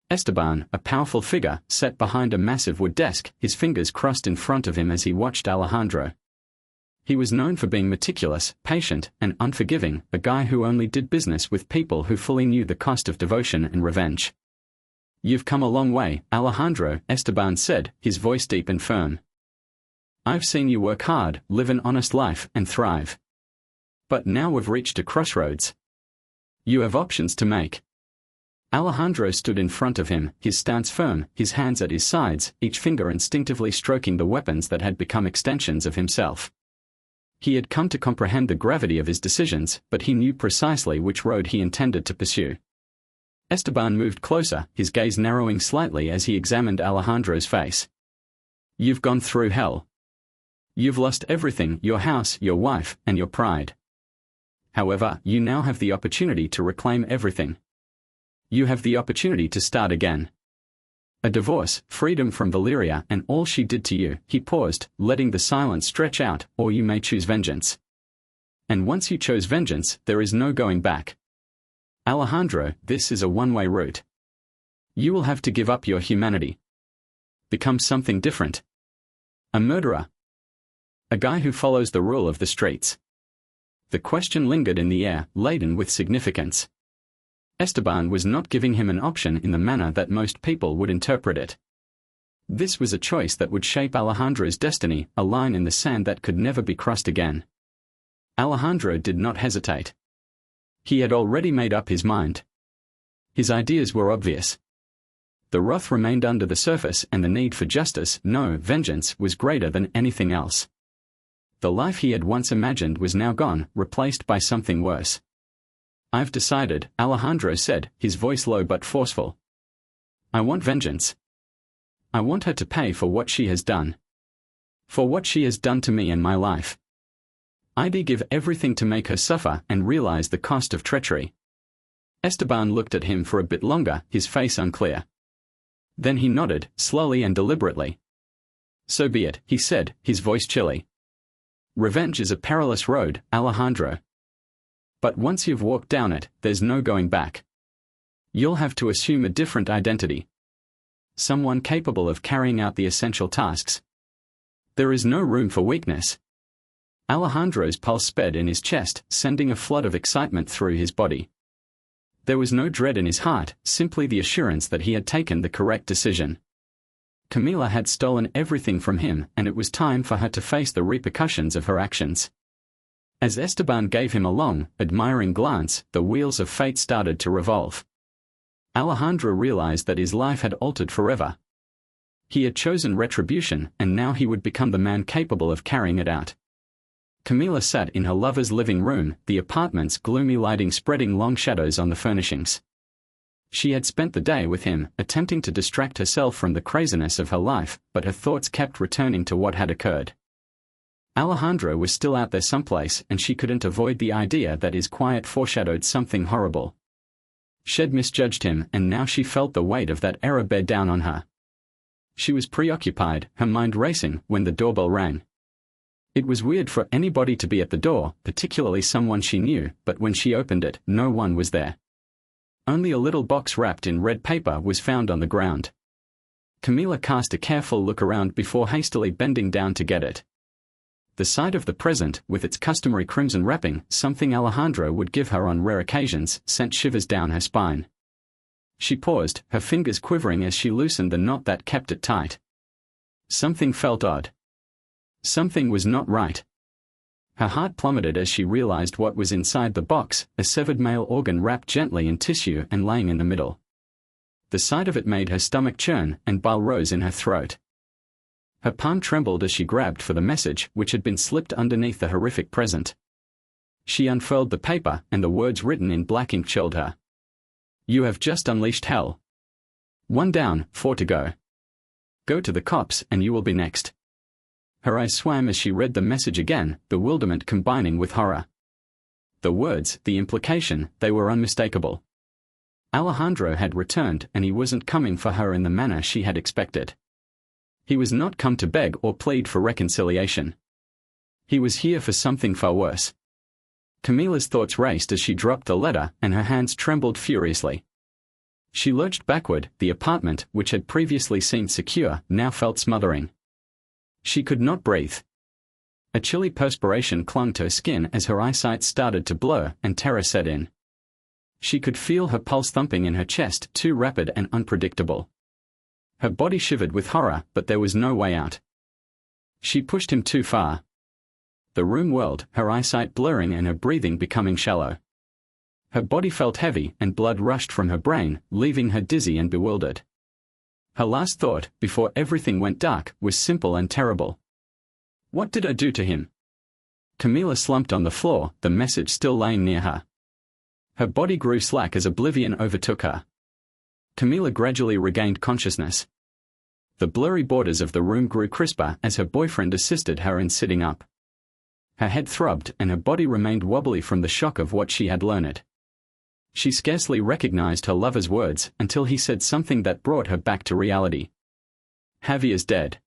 Esteban, a powerful figure, sat behind a massive wood desk, his fingers crossed in front of him as he watched Alejandro. He was known for being meticulous, patient, and unforgiving, a guy who only did business with people who fully knew the cost of devotion and revenge. "You've come a long way, Alejandro," Esteban said, his voice deep and firm. "I've seen you work hard, live an honest life, and thrive. But now we've reached a crossroads. You have options to make." Alejandro stood in front of him, his stance firm, his hands at his sides, each finger instinctively stroking the weapons that had become extensions of himself. He had come to comprehend the gravity of his decisions, but he knew precisely which road he intended to pursue. Esteban moved closer, his gaze narrowing slightly as he examined Alejandro's face. "You've gone through hell. You've lost everything, your house, your wife, and your pride. However, you now have the opportunity to reclaim everything. You have the opportunity to start again. A divorce, freedom from Valeria and all she did to you." He paused, letting the silence stretch out. "Or you may choose vengeance. And once you chose vengeance, there is no going back. Alejandro, this is a one-way route. You will have to give up your humanity. Become something different. A murderer. A guy who follows the rule of the streets." The question lingered in the air, laden with significance. Esteban was not giving him an option in the manner that most people would interpret it. This was a choice that would shape Alejandro's destiny, a line in the sand that could never be crossed again. Alejandro did not hesitate. He had already made up his mind. His ideas were obvious. The wrath remained under the surface, and the need for justice, no, vengeance, was greater than anything else. The life he had once imagined was now gone, replaced by something worse. "I've decided," Alejandro said, his voice low but forceful. "I want vengeance. I want her to pay for what she has done. For what she has done to me and my life. I'd give everything to make her suffer and realize the cost of treachery." Esteban looked at him for a bit longer, his face unclear. Then he nodded, slowly and deliberately. "So be it," he said, his voice chilly. "Revenge is a perilous road, Alejandro. But once you've walked down it, there's no going back. You'll have to assume a different identity. Someone capable of carrying out the essential tasks. There is no room for weakness." Alejandro's pulse sped in his chest, sending a flood of excitement through his body. There was no dread in his heart, simply the assurance that he had taken the correct decision. Camila had stolen everything from him, and it was time for her to face the repercussions of her actions. As Esteban gave him a long, admiring glance, the wheels of fate started to revolve. Alejandro realized that his life had altered forever. He had chosen retribution, and now he would become the man capable of carrying it out. Camila sat in her lover's living room, the apartment's gloomy lighting spreading long shadows on the furnishings. She had spent the day with him, attempting to distract herself from the craziness of her life, but her thoughts kept returning to what had occurred. Alejandro was still out there someplace, and she couldn't avoid the idea that his quiet foreshadowed something horrible. She'd misjudged him, and now she felt the weight of that error bear down on her. She was preoccupied, her mind racing, when the doorbell rang. It was weird for anybody to be at the door, particularly someone she knew, but when she opened it, no one was there. Only a little box wrapped in red paper was found on the ground. Camila cast a careful look around before hastily bending down to get it. The sight of the present, with its customary crimson wrapping, something Alejandro would give her on rare occasions, sent shivers down her spine. She paused, her fingers quivering as she loosened the knot that kept it tight. Something felt odd. Something was not right. Her heart plummeted as she realized what was inside the box, a severed male organ wrapped gently in tissue and laying in the middle. The sight of it made her stomach churn, and bile rose in her throat. Her palm trembled as she grabbed for the message, which had been slipped underneath the horrific present. She unfurled the paper, and the words written in black ink chilled her. "You have just unleashed hell. 1 down, 4 to go. Go to the cops and you will be next." Her eyes swam as she read the message again, bewilderment combining with horror. The words, the implication, they were unmistakable. Alejandro had returned, and he wasn't coming for her in the manner she had expected. He was not come to beg or plead for reconciliation. He was here for something far worse. Camila's thoughts raced as she dropped the letter, and her hands trembled furiously. She lurched backward, the apartment, which had previously seemed secure, now felt smothering. She could not breathe. A chilly perspiration clung to her skin as her eyesight started to blur, and terror set in. She could feel her pulse thumping in her chest, too rapid and unpredictable. Her body shivered with horror, but there was no way out. She pushed him too far. The room whirled, her eyesight blurring and her breathing becoming shallow. Her body felt heavy, and blood rushed from her brain, leaving her dizzy and bewildered. Her last thought, before everything went dark, was simple and terrible. What did I do to him? Camila slumped on the floor, the message still laying near her. Her body grew slack as oblivion overtook her. Camila gradually regained consciousness. The blurry borders of the room grew crisper as her boyfriend assisted her in sitting up. Her head throbbed, and her body remained wobbly from the shock of what she had learned. She scarcely recognized her lover's words until he said something that brought her back to reality. "Javier's dead.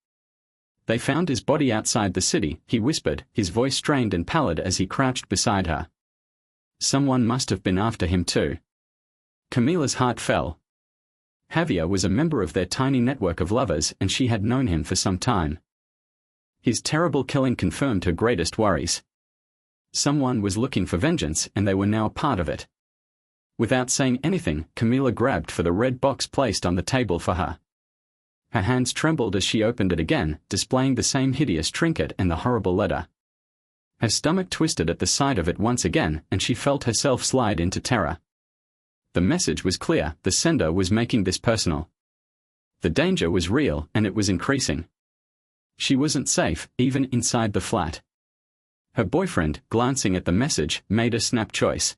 They found his body outside the city," he whispered, his voice strained and pallid as he crouched beside her. Someone must have been after him too. Camila's heart fell. Javier was a member of their tiny network of lovers, and she had known him for some time. His terrible killing confirmed her greatest worries. Someone was looking for vengeance, and they were now a part of it. Without saying anything, Camila grabbed for the red box placed on the table for her. Her hands trembled as she opened it again, displaying the same hideous trinket and the horrible letter. Her stomach twisted at the sight of it once again, and she felt herself slide into terror. The message was clear, the sender was making this personal. The danger was real, and it was increasing. She wasn't safe, even inside the flat. Her boyfriend, glancing at the message, made a snap choice.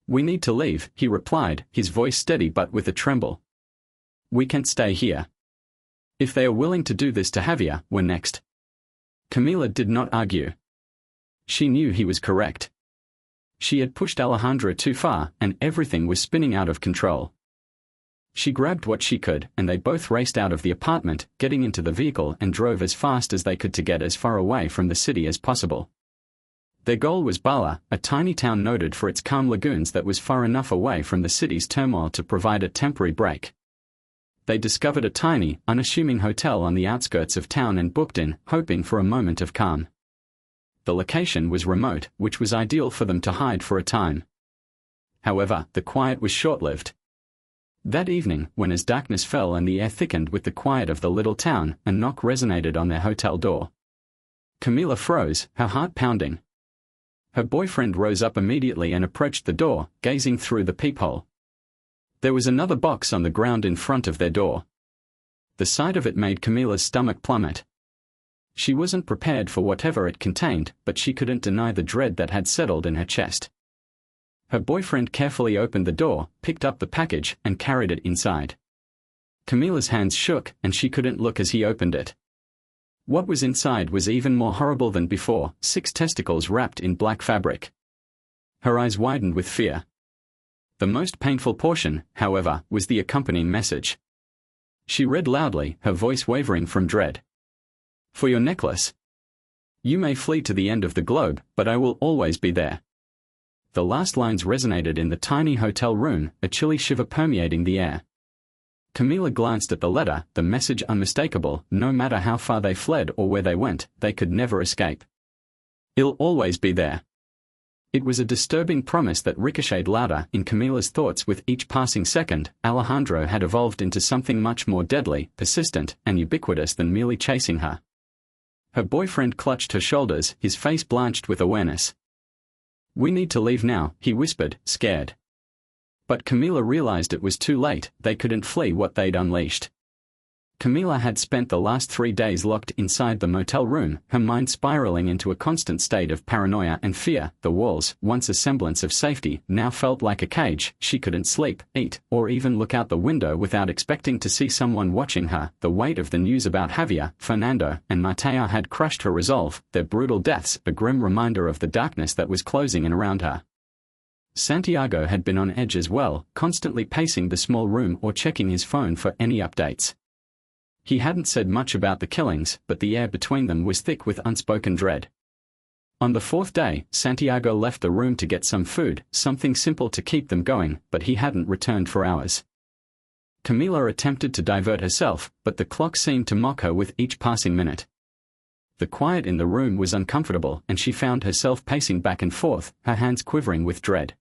"We need to leave," he replied, his voice steady but with a tremble. "We can't stay here. If they are willing to do this to Javier, we're next." Camila did not argue. She knew he was correct. She had pushed Alejandro too far, and everything was spinning out of control. She grabbed what she could, and they both raced out of the apartment, getting into the vehicle and drove as fast as they could to get as far away from the city as possible. Their goal was Bala, a tiny town noted for its calm lagoons that was far enough away from the city's turmoil to provide a temporary break. They discovered a tiny, unassuming hotel on the outskirts of town and booked in, hoping for a moment of calm. The location was remote, which was ideal for them to hide for a time. However, the quiet was short-lived. That evening, when as darkness fell and the air thickened with the quiet of the little town, a knock resonated on their hotel door. Camila froze, her heart pounding. Her boyfriend rose up immediately and approached the door, gazing through the peephole. There was another box on the ground in front of their door. The sight of it made Camila's stomach plummet. She wasn't prepared for whatever it contained, but she couldn't deny the dread that had settled in her chest. Her boyfriend carefully opened the door, picked up the package, and carried it inside. Camila's hands shook, and she couldn't look as he opened it. What was inside was even more horrible than before, 6 testicles wrapped in black fabric. Her eyes widened with fear. The most painful portion, however, was the accompanying message. She read loudly, her voice wavering from dread. "For your necklace. You may flee to the end of the globe, but I will always be there." The last lines resonated in the tiny hotel room, a chilly shiver permeating the air. Camila glanced at the letter, the message unmistakable. No matter how far they fled or where they went, they could never escape. "I'll always be there." It was a disturbing promise that ricocheted louder in Camila's thoughts with each passing second. Alejandro had evolved into something much more deadly, persistent, and ubiquitous than merely chasing her. Her boyfriend clutched her shoulders, his face blanched with awareness. "We need to leave now," he whispered, scared. But Camila realized it was too late. They couldn't flee what they'd unleashed. Camila had spent the last 3 days locked inside the motel room, her mind spiraling into a constant state of paranoia and fear. The walls, once a semblance of safety, now felt like a cage. She couldn't sleep, eat, or even look out the window without expecting to see someone watching her. The weight of the news about Javier, Fernando, and Mateo had crushed her resolve, their brutal deaths a grim reminder of the darkness that was closing in around her. Santiago had been on edge as well, constantly pacing the small room or checking his phone for any updates. He hadn't said much about the killings, but the air between them was thick with unspoken dread. On the 4th day, Santiago left the room to get some food, something simple to keep them going, but he hadn't returned for hours. Camila attempted to divert herself, but the clock seemed to mock her with each passing minute. The quiet in the room was uncomfortable, and she found herself pacing back and forth, her hands quivering with dread.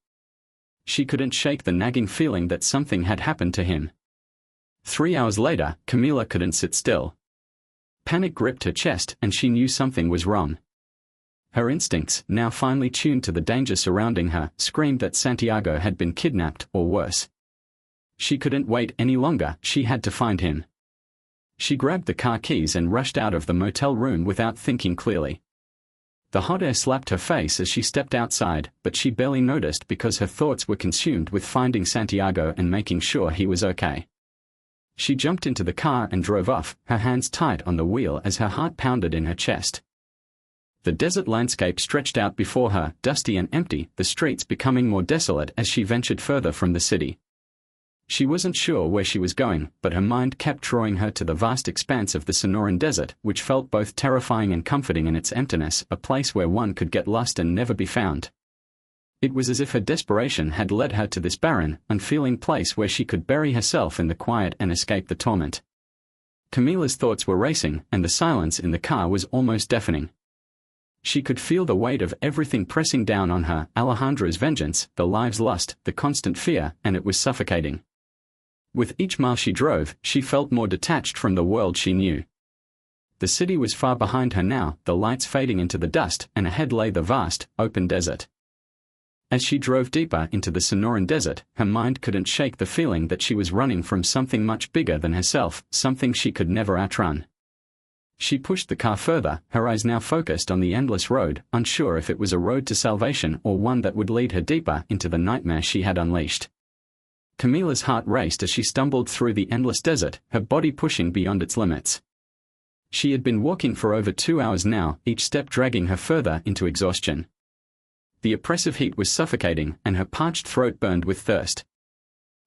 She couldn't shake the nagging feeling that something had happened to him. 3 hours later, Camila couldn't sit still. Panic gripped her chest, and she knew something was wrong. Her instincts, now finely tuned to the danger surrounding her, screamed that Santiago had been kidnapped, or worse. She couldn't wait any longer, she had to find him. She grabbed the car keys and rushed out of the motel room without thinking clearly. The hot air slapped her face as she stepped outside, but she barely noticed because her thoughts were consumed with finding Santiago and making sure he was okay. She jumped into the car and drove off, her hands tight on the wheel as her heart pounded in her chest. The desert landscape stretched out before her, dusty and empty, the streets becoming more desolate as she ventured further from the city. She wasn't sure where she was going, but her mind kept drawing her to the vast expanse of the Sonoran Desert, which felt both terrifying and comforting in its emptiness, a place where one could get lost and never be found. It was as if her desperation had led her to this barren, unfeeling place where she could bury herself in the quiet and escape the torment. Camila's thoughts were racing, and the silence in the car was almost deafening. She could feel the weight of everything pressing down on her, Alejandro's vengeance, the lives lost, the constant fear, and it was suffocating. With each mile she drove, she felt more detached from the world she knew. The city was far behind her now, the lights fading into the dust, and ahead lay the vast, open desert. As she drove deeper into the Sonoran Desert, her mind couldn't shake the feeling that she was running from something much bigger than herself, something she could never outrun. She pushed the car further, her eyes now focused on the endless road, unsure if it was a road to salvation or one that would lead her deeper into the nightmare she had unleashed. Camila's heart raced as she stumbled through the endless desert, her body pushing beyond its limits. She had been walking for over 2 hours now, each step dragging her further into exhaustion. The oppressive heat was suffocating, and her parched throat burned with thirst.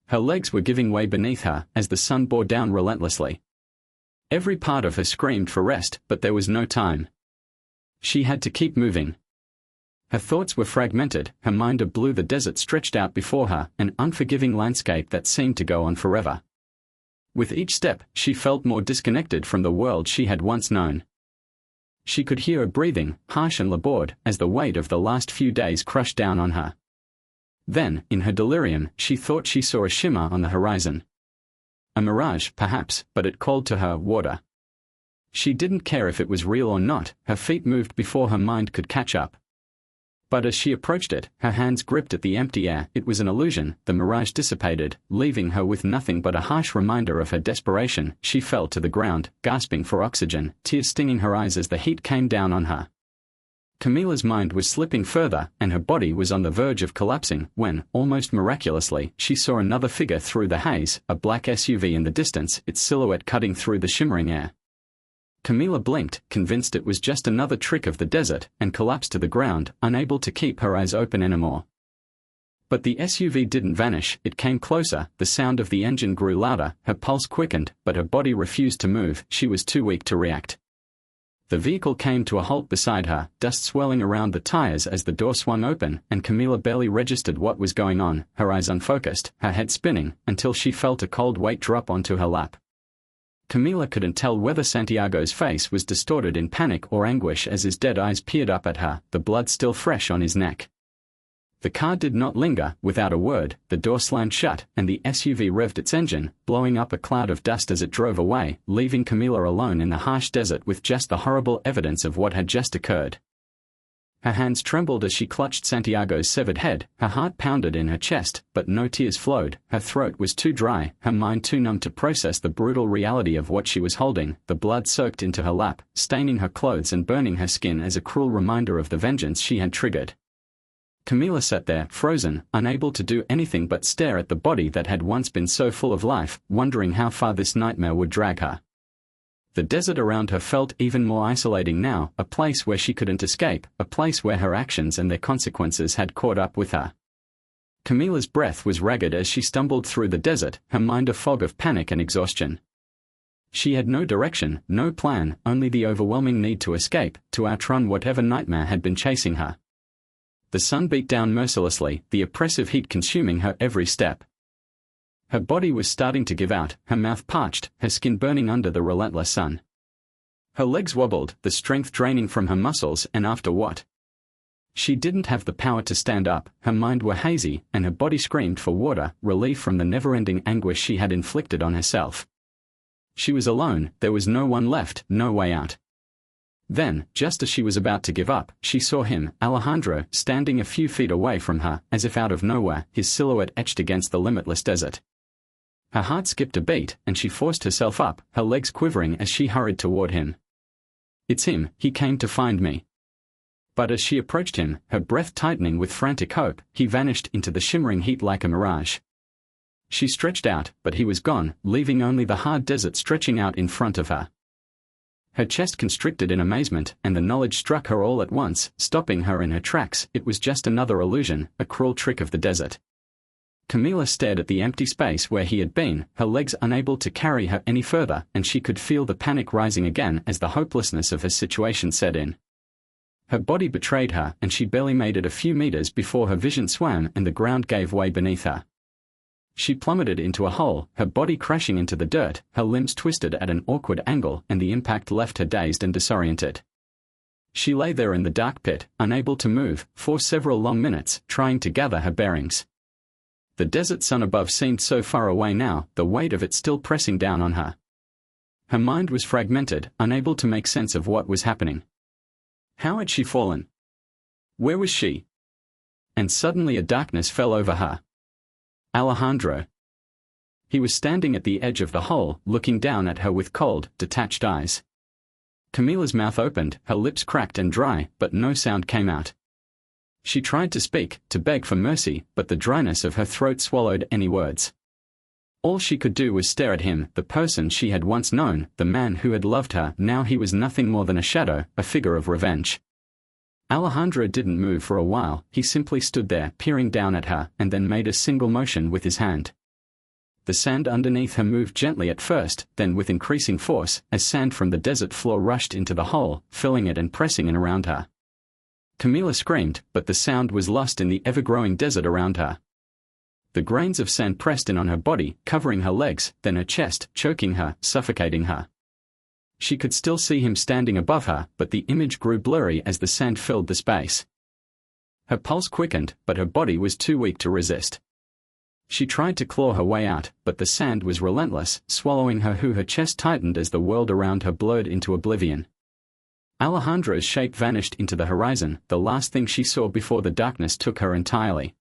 Her legs were giving way beneath her as the sun bore down relentlessly. Every part of her screamed for rest, but there was no time. She had to keep moving. Her thoughts were fragmented, her mind a blue. The desert stretched out before her, an unforgiving landscape that seemed to go on forever. With each step, she felt more disconnected from the world she had once known. She could hear her breathing, harsh and labored, as the weight of the last few days crushed down on her. Then, in her delirium, she thought she saw a shimmer on the horizon. A mirage, perhaps, but it called to her, water. She didn't care if it was real or not, her feet moved before her mind could catch up. But as she approached it, her hands gripped at the empty air. It was an illusion. The mirage dissipated, leaving her with nothing but a harsh reminder of her desperation. She fell to the ground, gasping for oxygen, tears stinging her eyes as the heat came down on her. Camilla's mind was slipping further, and her body was on the verge of collapsing, when, almost miraculously, she saw another figure through the haze, a black SUV in the distance, its silhouette cutting through the shimmering air. Camilla blinked, convinced it was just another trick of the desert, and collapsed to the ground, unable to keep her eyes open anymore. But the SUV didn't vanish, it came closer, the sound of the engine grew louder, her pulse quickened, but her body refused to move, she was too weak to react. The vehicle came to a halt beside her, dust swirling around the tires as the door swung open, and Camilla barely registered what was going on, her eyes unfocused, her head spinning, until she felt a cold weight drop onto her lap. Camilla couldn't tell whether Santiago's face was distorted in panic or anguish as his dead eyes peered up at her, the blood still fresh on his neck. The car did not linger. Without a word, the door slammed shut, and the SUV revved its engine, blowing up a cloud of dust as it drove away, leaving Camilla alone in the harsh desert with just the horrible evidence of what had just occurred. Her hands trembled as she clutched Santiago's severed head, her heart pounded in her chest, but no tears flowed, her throat was too dry, her mind too numb to process the brutal reality of what she was holding. The blood soaked into her lap, staining her clothes and burning her skin as a cruel reminder of the vengeance she had triggered. Camilla sat there, frozen, unable to do anything but stare at the body that had once been so full of life, wondering how far this nightmare would drag her. The desert around her felt even more isolating now, a place where she couldn't escape, a place where her actions and their consequences had caught up with her. Camilla's breath was ragged as she stumbled through the desert, her mind a fog of panic and exhaustion. She had no direction, no plan, only the overwhelming need to escape, to outrun whatever nightmare had been chasing her. The sun beat down mercilessly, the oppressive heat consuming her every step. Her body was starting to give out, her mouth parched, her skin burning under the relentless sun. Her legs wobbled, the strength draining from her muscles, and after what? She didn't have the power to stand up, her mind were hazy, and her body screamed for water, relief from the never-ending anguish she had inflicted on herself. She was alone, there was no one left, no way out. Then, just as she was about to give up, she saw him, Alejandro, standing a few feet away from her, as if out of nowhere, his silhouette etched against the limitless desert. Her heart skipped a beat, and she forced herself up, her legs quivering as she hurried toward him. It's him, he came to find me. But as she approached him, her breath tightening with frantic hope, he vanished into the shimmering heat like a mirage. She stretched out, but he was gone, leaving only the hard desert stretching out in front of her. Her chest constricted in amazement, and the knowledge struck her all at once, stopping her in her tracks. It was just another illusion, a cruel trick of the desert. Camilla stared at the empty space where he had been, her legs unable to carry her any further, and she could feel the panic rising again as the hopelessness of her situation set in. Her body betrayed her, and she barely made it a few meters before her vision swam and the ground gave way beneath her. She plummeted into a hole, her body crashing into the dirt, her limbs twisted at an awkward angle, and the impact left her dazed and disoriented. She lay there in the dark pit, unable to move, for several long minutes, trying to gather her bearings. The desert sun above seemed so far away now, the weight of it still pressing down on her. Her mind was fragmented, unable to make sense of what was happening. How had she fallen? Where was she? And suddenly a darkness fell over her. Alejandro. He was standing at the edge of the hole, looking down at her with cold, detached eyes. Camilla's mouth opened, her lips cracked and dry, but no sound came out. She tried to speak, to beg for mercy, but the dryness of her throat swallowed any words. All she could do was stare at him, the person she had once known, the man who had loved her. Now he was nothing more than a shadow, a figure of revenge. Alejandro didn't move for a while, he simply stood there, peering down at her, and then made a single motion with his hand. The sand underneath her moved gently at first, then with increasing force, as sand from the desert floor rushed into the hole, filling it and pressing in around her. Camilla screamed, but the sound was lost in the ever-growing desert around her. The grains of sand pressed in on her body, covering her legs, then her chest, choking her, suffocating her. She could still see him standing above her, but the image grew blurry as the sand filled the space. Her pulse quickened, but her body was too weak to resist. She tried to claw her way out, but the sand was relentless, swallowing her. Her chest tightened as the world around her blurred into oblivion. Alejandra's shape vanished into the horizon, the last thing she saw before the darkness took her entirely.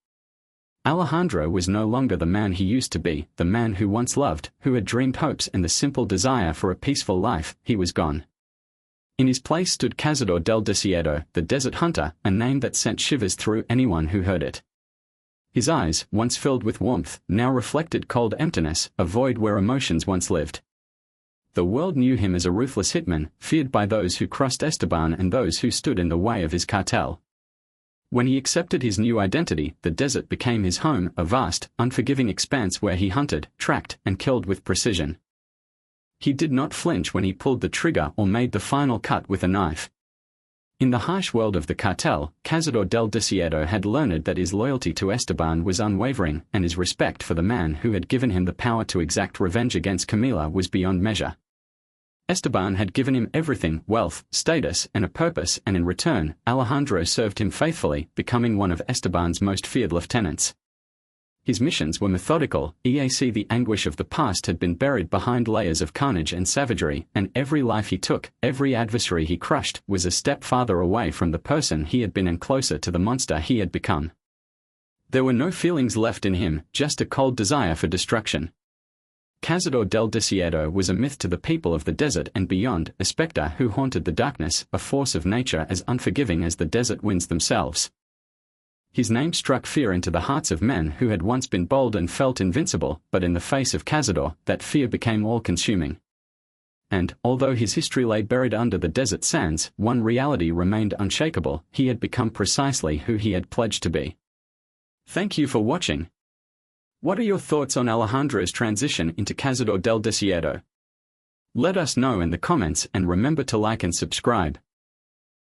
Alejandro was no longer the man he used to be, the man who once loved, who had dreamed hopes and the simple desire for a peaceful life. He was gone. In his place stood Cazador del Desierto, the desert hunter, a name that sent shivers through anyone who heard it. His eyes, once filled with warmth, now reflected cold emptiness, a void where emotions once lived. The world knew him as a ruthless hitman, feared by those who crossed Esteban and those who stood in the way of his cartel. When he accepted his new identity, the desert became his home, a vast, unforgiving expanse where he hunted, tracked, and killed with precision. He did not flinch when he pulled the trigger or made the final cut with a knife. In the harsh world of the cartel, Cazador del Desierto had learned that his loyalty to Esteban was unwavering, and his respect for the man who had given him the power to exact revenge against Camila was beyond measure. Esteban had given him everything, wealth, status, and a purpose, and in return, Alejandro served him faithfully, becoming one of Esteban's most feared lieutenants. His missions were methodical. The anguish of the past had been buried behind layers of carnage and savagery, and every life he took, every adversary he crushed, was a step farther away from the person he had been and closer to the monster he had become. There were no feelings left in him, just a cold desire for destruction. Cazador del Desierto was a myth to the people of the desert and beyond, a specter who haunted the darkness, a force of nature as unforgiving as the desert winds themselves. His name struck fear into the hearts of men who had once been bold and felt invincible, but in the face of Cazador, that fear became all-consuming. And, although his history lay buried under the desert sands, one reality remained unshakable: he had become precisely who he had pledged to be. Thank you for watching. What are your thoughts on Alejandro's transition into Cazador del Desierto? Let us know in the comments and remember to like and subscribe.